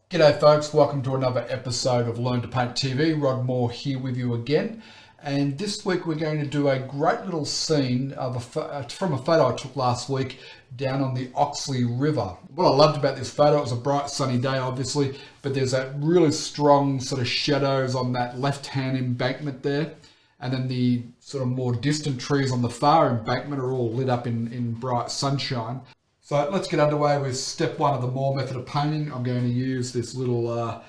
G'day folks, welcome to another episode of Learn to Paint TV. Rod Moore here with you again. And this week we're going to do a great little scene of from a photo I took last week down on the Oxley River. What I loved about this photo, it was a bright sunny day obviously, but there's that really strong sort of shadows on that left-hand embankment there. And then the sort of more distant trees on the far embankment are all lit up in bright sunshine. So let's get underway with step one of the Moore method of painting. I'm going to use this little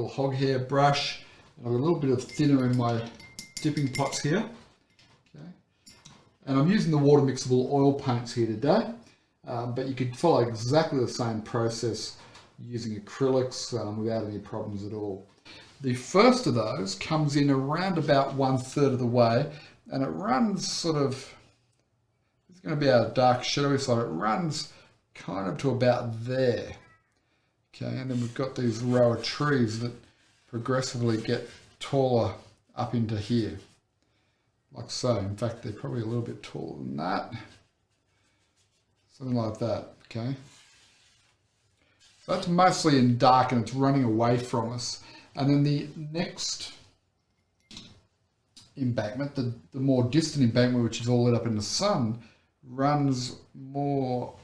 hog hair brush. I've got a little bit of thinner in my dipping pots here. Okay. And I'm using the Water Mixable Oil Paints here today, but you could follow exactly the same process using acrylics without any problems at all. The first of those comes in around about 1/3 of the way, and it runs sort of, it's going to be our dark shadowy side. It runs kind of to about there. Okay, and then we've got these row of trees that progressively get taller up into here, like so. In fact, they're probably a little bit taller than that. Something like that, okay? So that's mostly in dark and it's running away from us. And then the next embankment, the more distant embankment, which is all lit up in the sun, runs more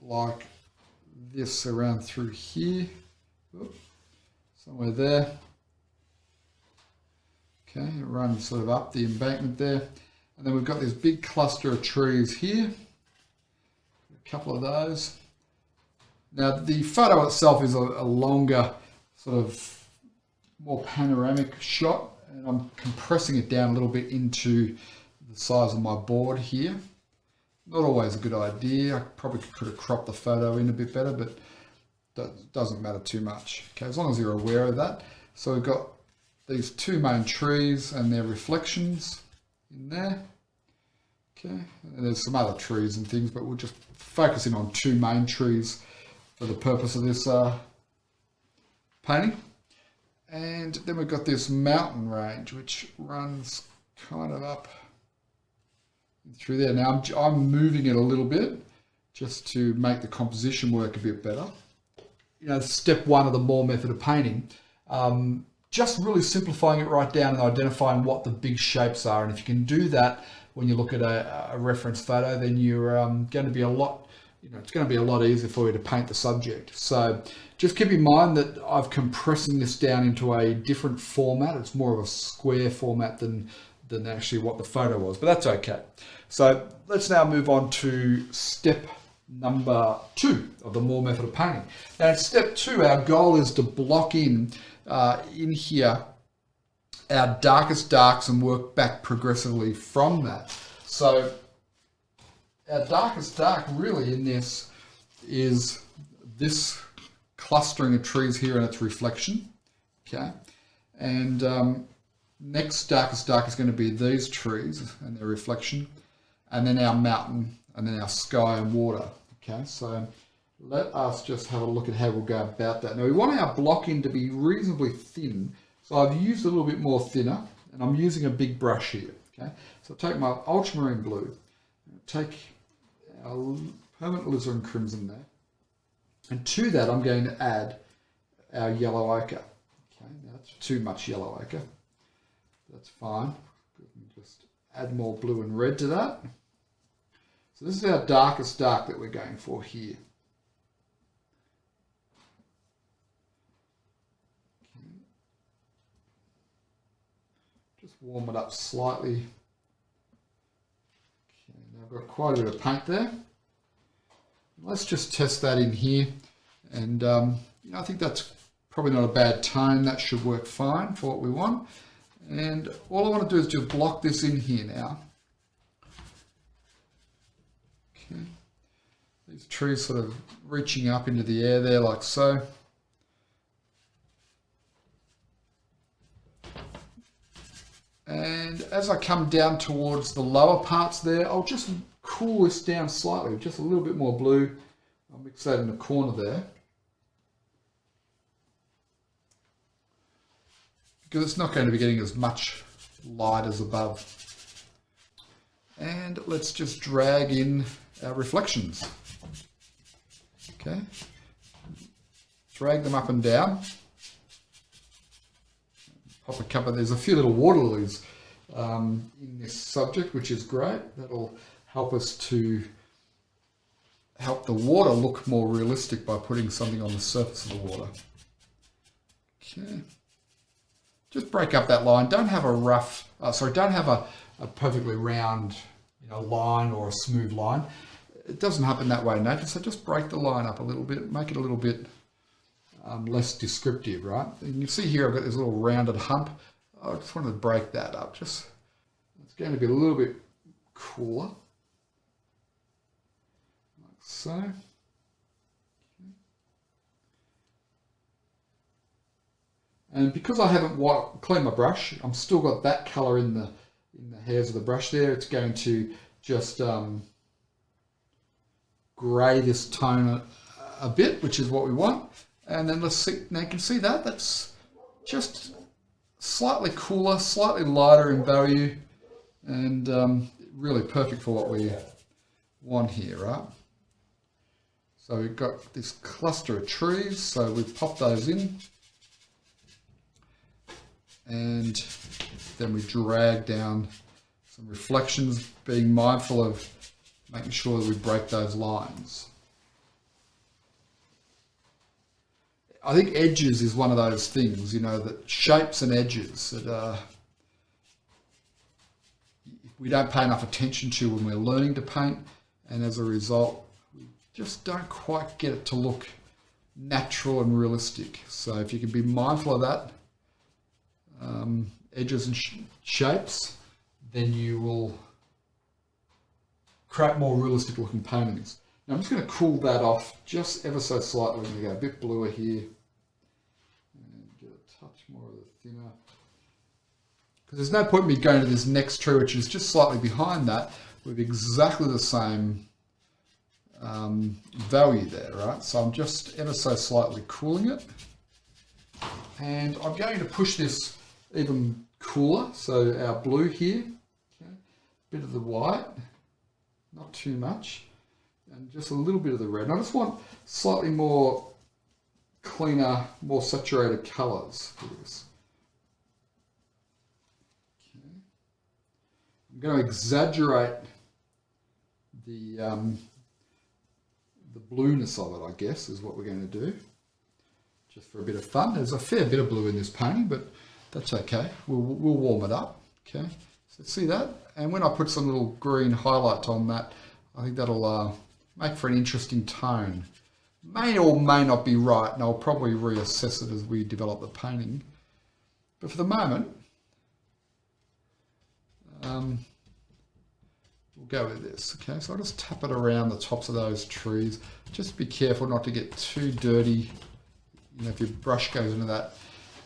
like this around through here. Oop, somewhere there. Okay, it runs sort of up the embankment there. And then we've got this big cluster of trees here. A couple of those. Now the photo itself is a longer, sort of more panoramic shot, and I'm compressing it down a little bit into the size of my board here. Not always a good idea. I probably could have cropped the photo in a bit better, but that doesn't matter too much. Okay, as long as you're aware of that. So we've got these two main trees and their reflections in there. Okay, and there's some other trees and things, but we'll just focus in on two main trees for the purpose of this painting. And then we've got this mountain range, which runs kind of up through there. Now I'm moving it a little bit just to make the composition work a bit better. You know, step one of the Moore method of painting, just really simplifying it right down and identifying what the big shapes are. And if you can do that when you look at a reference photo, then you're going to be it's going to be a lot easier for you to paint the subject. So just keep in mind that I'm compressing this down into a different format. It's more of a square format than actually what the photo was, but that's okay. So let's now move on to step number 2 of the Moore method of painting. Now in step 2, our goal is to block in here our darkest darks and work back progressively from that. So our darkest dark really in this is this clustering of trees here and its reflection, okay? And next darkest dark is going to be these trees and their reflection, and then our mountain, and then our sky and water, okay? So let us just have a look at how we'll go about that. Now we want our blocking to be reasonably thin, so I've used a little bit more thinner, and I'm using a big brush here, okay? So I'll take my ultramarine blue, take our permanent alizarin crimson there, and to that I'm going to add our yellow ochre. Okay, now that's too much yellow ochre. That's fine. Just add more blue and red to that. So this is our darkest dark that we're going for here. Okay. Just warm it up slightly. Okay, now I've got quite a bit of paint there. Let's just test that in here, and I think that's probably not a bad tone. That should work fine for what we want. And all I want to do is just block this in here now. Okay, these trees sort of reaching up into the air there like so. And as I come down towards the lower parts there, I'll just cool this down slightly with just a little bit more blue. I'll mix that in the corner there, because it's not going to be getting as much light as above. And let's just drag in our reflections. Okay, drag them up and down. Pop a couple. There's a few little water lilies in this subject, which is great. That'll help us to help the water look more realistic by putting something on the surface of the water. Okay. Just break up that line. Don't have a rough, don't have a perfectly round, line or a smooth line. It doesn't happen that way in nature, so just break the line up a little bit, make it a little bit less descriptive, right? You can see here I've got this little rounded hump. I just wanted to break that up. It's going to be a little bit cooler, like so. Okay. And because I haven't cleaned my brush, I'm still got that colour in the hairs of the brush there. It's going to just grey this tone a bit, which is what we want. And then let's see, now you can see that's just slightly cooler, slightly lighter in value, and really perfect for what we want here, right? So we've got this cluster of trees, so we've popped those in. And then we drag down some reflections, being mindful of making sure that we break those lines. I think edges is one of those things, that shapes and edges that we don't pay enough attention to when we're learning to paint, and as a result, we just don't quite get it to look natural and realistic. So if you can be mindful of that, edges and shapes, then you will create more realistic looking paintings. Now I'm just going to cool that off just ever so slightly. I'm going to go a bit bluer here and get a touch more of the thinner, because there's no point in me going to this next tree, which is just slightly behind that, with exactly the same value there, right? So I'm just ever so slightly cooling it, and I'm going to push this even cooler. So our blue here, okay, bit of the white, not too much, and just a little bit of the red. And I just want slightly more cleaner, more saturated colours for this. Okay. I'm going to exaggerate the blueness of it, I guess, is what we're going to do, just for a bit of fun. There's a fair bit of blue in this painting, but that's okay. We'll warm it up. Okay, so see that? And when I put some little green highlights on that, I think that'll make for an interesting tone. May or may not be right, and I'll probably reassess it as we develop the painting. But for the moment, we'll go with this. Okay, so I'll just tap it around the tops of those trees. Just be careful not to get too dirty. If your brush goes into that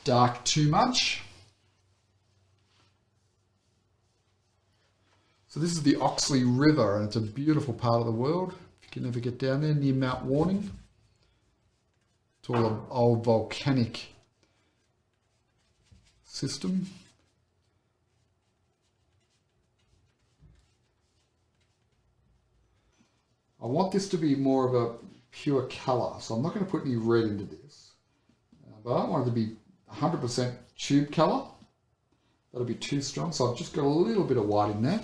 dark too much. So this is the Oxley River, and it's a beautiful part of the world. If you can ever get down there near Mount Warning. It's all an old volcanic system. I want this to be more of a pure colour, so I'm not going to put any red into this. But I don't want it to be 100% tube colour. That'll be too strong, so I've just got a little bit of white in there.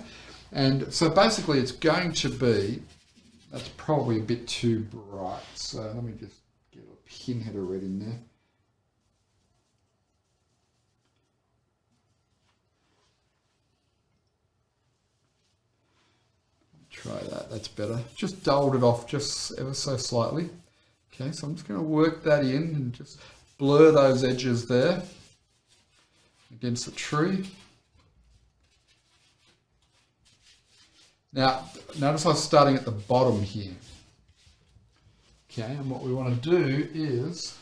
And so basically it's going to be, that's probably a bit too bright. So let me just get a pinhead of red in there. Try that, that's better. Just dulled it off just ever so slightly. Okay, so I'm just going to work that in and just blur those edges there against the tree. Now, notice I was starting at the bottom here. Okay, and what we want to do is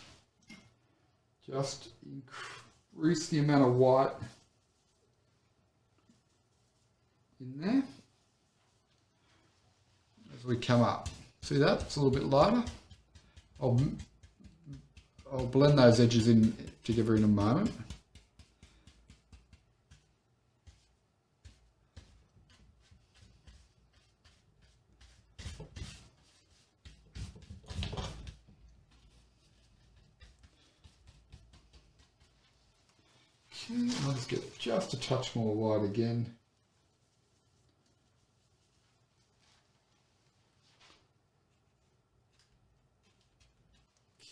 just increase the amount of white in there as we come up. See that? It's a little bit lighter. I'll blend those edges in together in a moment. Okay, I'll just get just a touch more white again.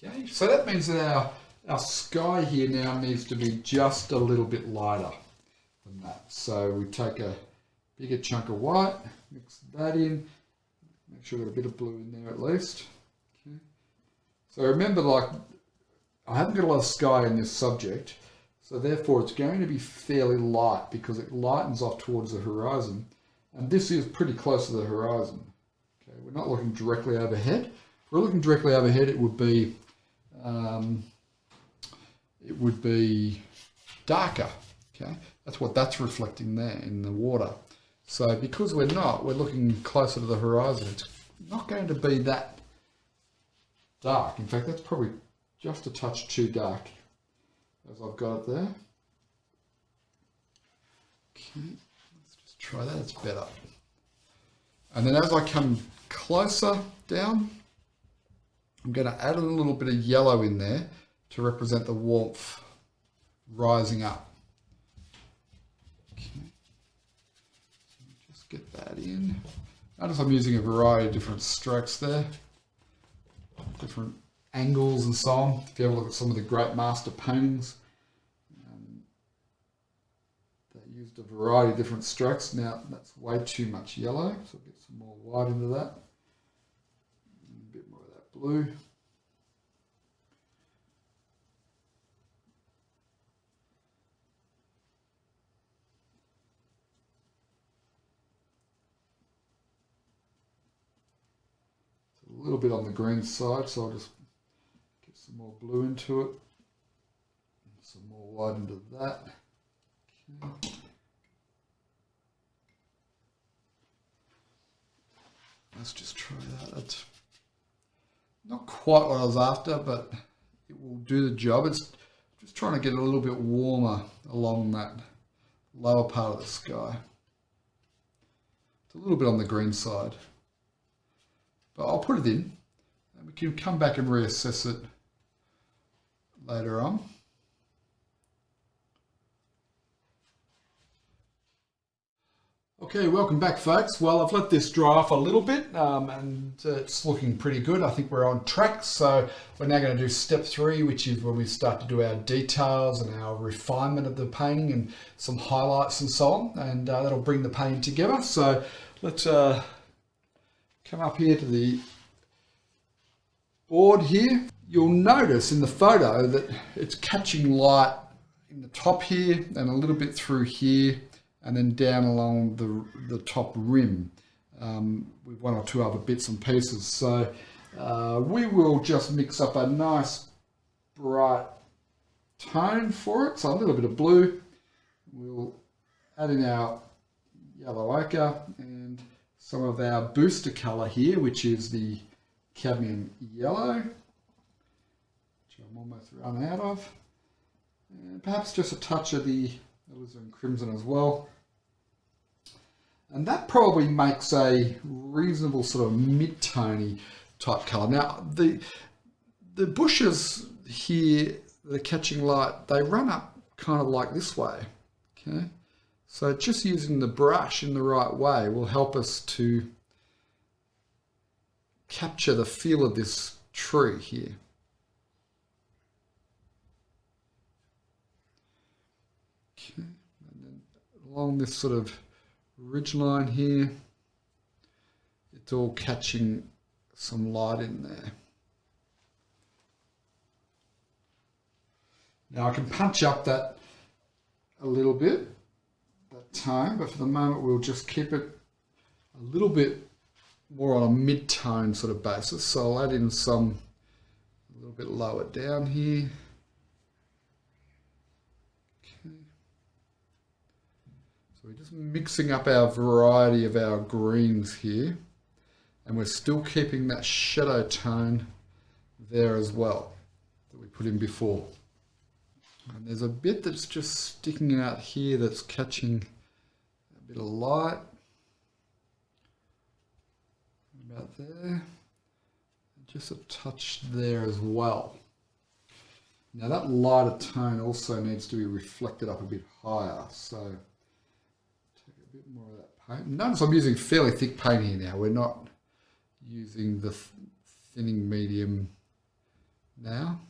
Okay, so that means that our sky here now needs to be just a little bit lighter than that. So we take a bigger chunk of white, mix that in, make sure we've got a bit of blue in there at least. Okay. So remember, like, I haven't got a lot of sky in this subject, so therefore it's going to be fairly light because it lightens off towards the horizon. And this is pretty close to the horizon. Okay, we're not looking directly overhead. If we're looking directly overhead, it would be darker. Okay, that's what that's reflecting there in the water. So because we're looking closer to the horizon, it's not going to be that dark. In fact, that's probably just a touch too dark as I've got it there. Okay, let's just try that, it's better. And then as I come closer down, I'm going to add a little bit of yellow in there to represent the warmth rising up. Okay, so just get that in. Notice I'm using a variety of different strokes there, different angles and so on. If you ever look at some of the great master paintings, they used a variety of different strokes. Now that's way too much yellow, so I'll get some more white into that. A bit more of that blue. A little bit on the green side, so I'll just get some more blue into it, some more white into that. Okay. Let's just try that. That's not quite what I was after, but it will do the job. It's just trying to get a little bit warmer along that lower part of the sky. It's a little bit on the green side. But I'll put it in, and we can come back and reassess it later on. Okay, welcome back, folks. Well, I've let this dry off a little bit, and it's looking pretty good. I think we're on track. So we're now going to do step 3, which is when we start to do our details and our refinement of the painting and some highlights and so on, and that'll bring the painting together. So let's come up here to the board here. You'll notice in the photo that it's catching light in the top here and a little bit through here and then down along the top rim with one or two other bits and pieces. So we will just mix up a nice bright tone for it. So a little bit of blue. We'll add in our yellow ochre and some of our booster colour here, which is the cadmium yellow, which I'm almost run out of. And perhaps just a touch of the alizarin crimson as well. And that probably makes a reasonable sort of mid-tony type colour. Now, the bushes here that are catching light, they run up kind of like this way, okay? So just using the brush in the right way will help us to capture the feel of this tree here. Okay, and then along this sort of ridge line here, it's all catching some light in there. Now I can punch up that a little bit, that tone, but for the moment we'll just keep it a little bit more on a mid-tone sort of basis. So I'll add in some a little bit lower down here. Okay. So we're just mixing up our variety of our greens here, and we're still keeping that shadow tone there as well that we put in before. And there's a bit that's just sticking out here that's catching a bit of light. About there. Just a touch there as well. Now that lighter tone also needs to be reflected up a bit higher, so take a bit more of that paint. Notice I'm using fairly thick paint here now. We're not using the thinning medium now.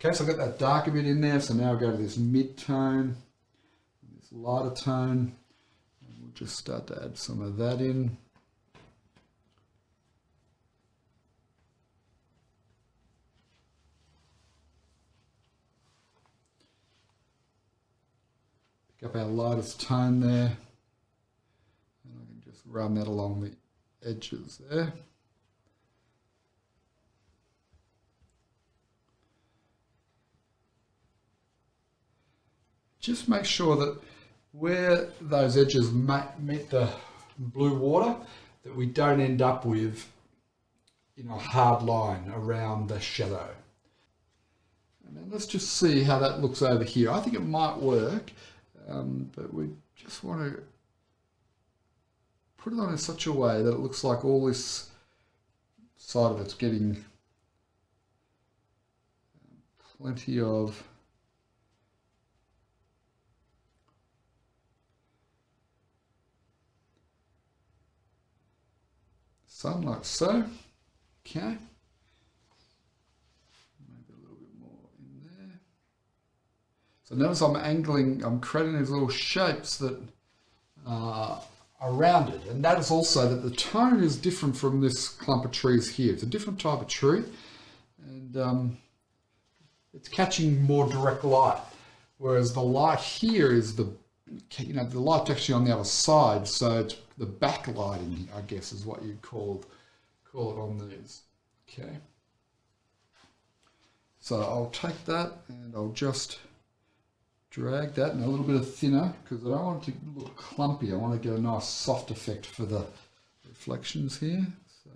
Okay, so I've got that darker bit in there, so now I'll go to this mid-tone, this lighter tone, and we'll just start to add some of that in. Pick up our lightest tone there, and I can just run that along the edges there. Just make sure that where those edges meet the blue water, that we don't end up with, you know, a hard line around the shadow. And then let's just see how that looks over here. I think it might work, but we just want to put it on in such a way that it looks like all this side of it's getting plenty of sun, like so. Okay, maybe a little bit more in there. So notice I'm angling, I'm creating these little shapes that are rounded, and that is also that the tone is different from this clump of trees here. It's a different type of tree, and it's catching more direct light, whereas the light here is the, you know, the light's actually on the other side, so it's the backlighting, I guess, is what you'd call it on these. Okay. So I'll take that and I'll just drag that in a little bit of thinner, because I don't want it to look clumpy. I want to get a nice soft effect for the reflections here. So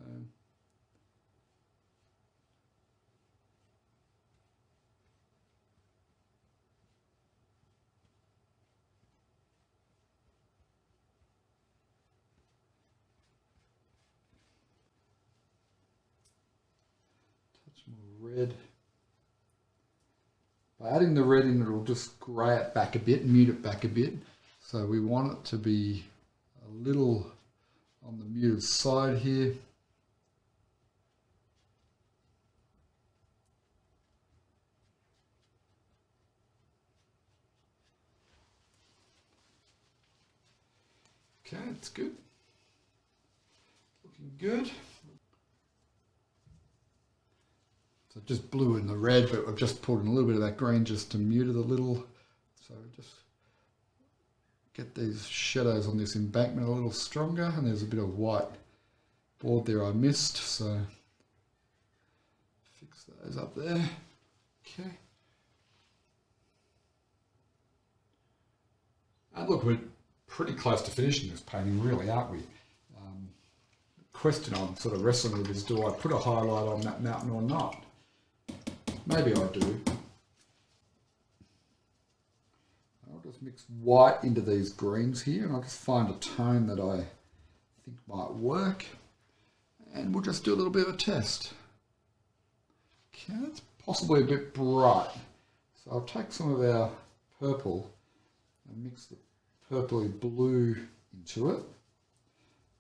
more red. By adding the red in, it'll just grey it back a bit, mute it back a bit. So we want it to be a little on the muted side here. Okay, it's good. Looking good. So just blue in the red, but I've just pulled in a little bit of that green just to mute it a little. So just get these shadows on this embankment a little stronger, and there's a bit of white board there I missed, so fix those up there. Okay. And look, we're pretty close to finishing this painting, really, aren't we? The question I'm sort of wrestling with is, do I put a highlight on that mountain or not? Maybe I do. I'll just mix white into these greens here, and I'll just find a tone that I think might work, and we'll just do a little bit of a test. Okay, that's possibly a bit bright, so I'll take some of our purple and mix the purpley blue into it.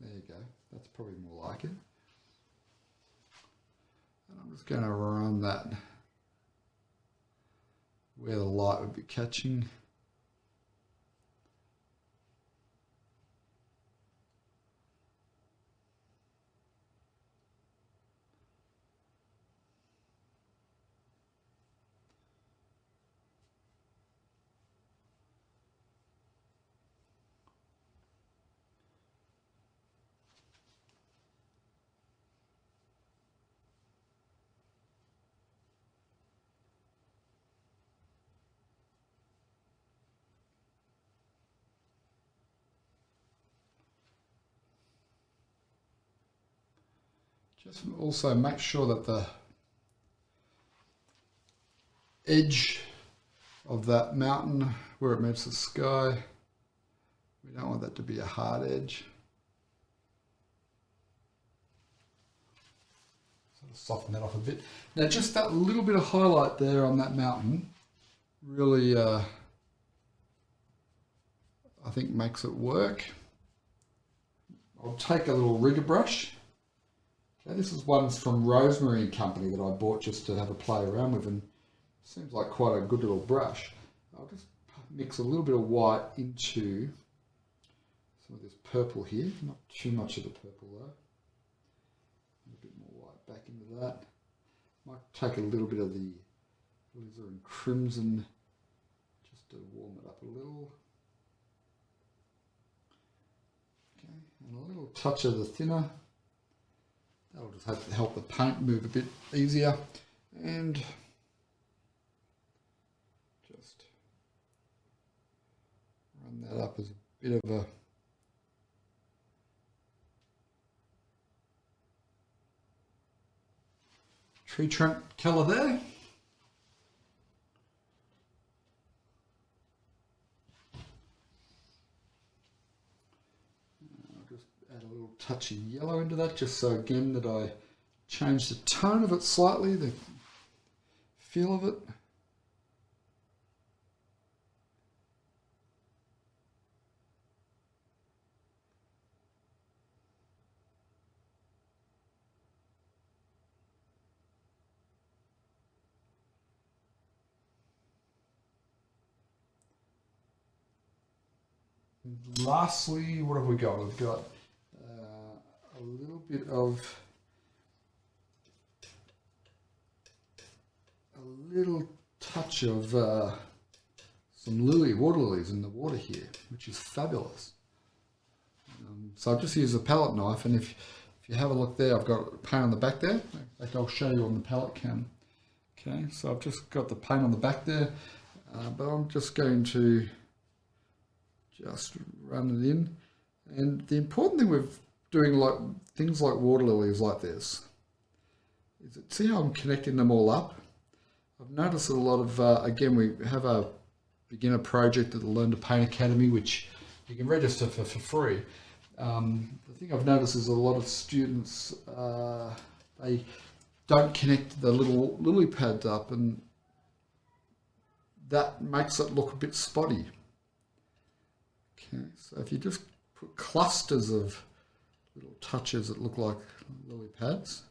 There you go, that's probably more like it. And I'm just going to run that where the light would be catching. Just also make sure that the edge of that mountain where it meets the sky We don't want that to be a hard edge. Sort of soften that off a bit. Now just that little bit of highlight there on that mountain really, I think makes it work. I'll take a little rigger brush. Okay, this is one from Rosemary and Company that I bought just to have a play around with, and seems like quite a good little brush. I'll just mix a little bit of white into some of this purple here. Not too much of the purple though. A bit more white back into that. Might take a little bit of the alizarin crimson just to warm it up a little. Okay, and a little touch of the thinner. That'll just help the paint move a bit easier. And just run that up as a bit of a tree trunk colour there. I'll just add a little touch of yellow into that, just so again that I change the tone of it slightly, the feel of it. Lastly, what have we got? We've got a little bit of a little touch of some water lilies in the water here, which is fabulous. So I've just used a palette knife, and if you have a look there, I've got paint on the back there. In fact, I'll show you on the palette cam. Okay, so I've just got the paint on the back there, but I'm just going to just run it in. And the important thing with doing like things like water lilies like this is that, see how I'm connecting them all up? I've noticed that a lot of, again, we have a beginner project at the Learn to Paint Academy, which you can register for free. The thing I've noticed is a lot of students, they don't connect the little lily pads up, and that makes it look a bit spotty. Okay, so if you just put clusters of little touches that look like lily pads,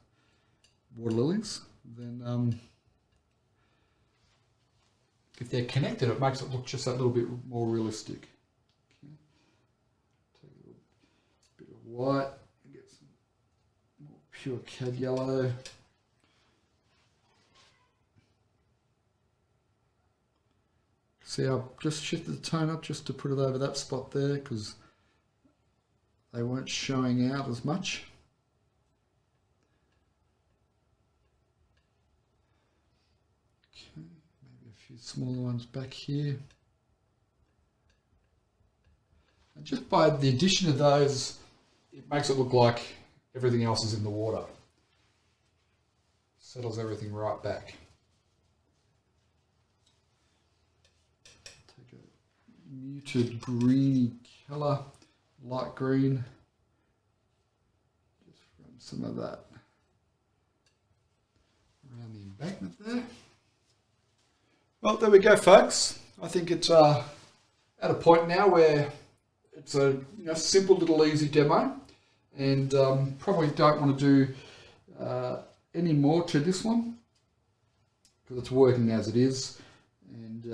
water lilies, then if they're connected, it makes it look just a little bit more realistic. Okay. Take a little bit of white and get some more pure cad yellow. See, I've just shifted the tone up just to put it over that spot there because they weren't showing out as much. Okay, maybe a few smaller ones back here. And just by the addition of those, it makes it look like everything else is in the water. Settles everything right back. Muted greeny colour, light green. Just run some of that around the embankment there. Well, there we go, folks. I think it's at a point now where it's a simple little easy demo, and probably don't want to do any more to this one because it's working as it is, and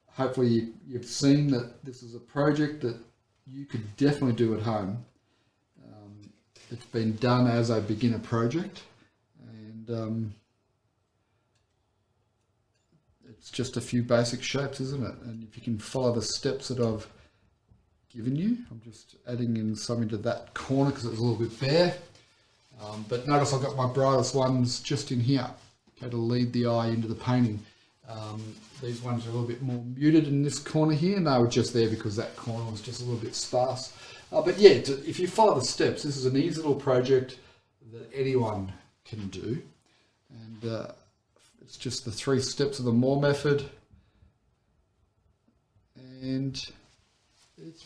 hopefully you've seen that this is a project that you could definitely do at home. It's been done as a beginner project, and it's just a few basic shapes, isn't it? And if you can follow the steps that I've given you, I'm just adding in some into that corner because it's a little bit bare. But notice I've got my brightest ones just in here, okay, to lead the eye into the painting. These ones are a little bit more muted in this corner here, and they were just there because that corner was just a little bit sparse. But yeah, if you follow the steps, this is an easy little project that anyone can do. And it's just the 3 steps of the Moore method. And it's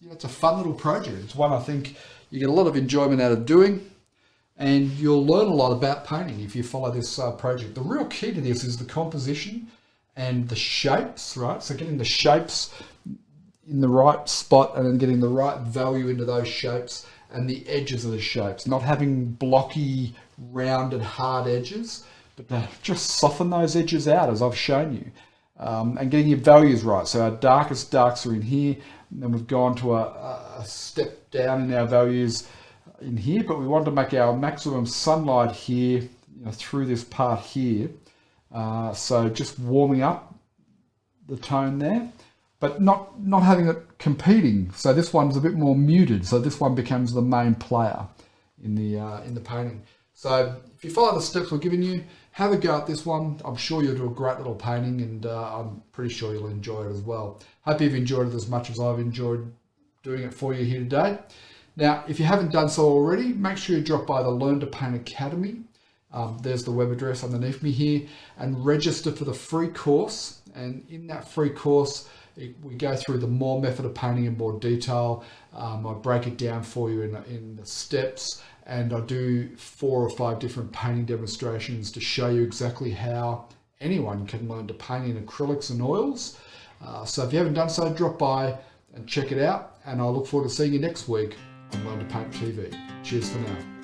it's a fun little project. It's one I think you get a lot of enjoyment out of doing, and you'll learn a lot about painting if you follow this project. The real key to this is the composition and the shapes, right? So getting the shapes in the right spot and then getting the right value into those shapes and the edges of the shapes, not having blocky, rounded, hard edges, but to just soften those edges out as I've shown you, and getting your values right. So our darkest darks are in here, and then we've gone to a step down in our values in here, but we want to make our maximum sunlight here, through this part here. So just warming up the tone there, but not having it competing. So this one's a bit more muted. So this one becomes the main player in the painting. So if you follow the steps we're giving you, have a go at this one. I'm sure you'll do a great little painting, and I'm pretty sure you'll enjoy it as well. Hope you've enjoyed it as much as I've enjoyed doing it for you here today. Now, if you haven't done so already, make sure you drop by the Learn to Paint Academy. There's the web address underneath me here, and register for the free course. And in that free course, we go through the more method of painting in more detail. I break it down for you in the steps, and I do 4 or 5 different painting demonstrations to show you exactly how anyone can learn to paint in acrylics and oils. So if you haven't done so, drop by and check it out, and I look forward to seeing you next week on Learn to Paint TV. Cheers for now.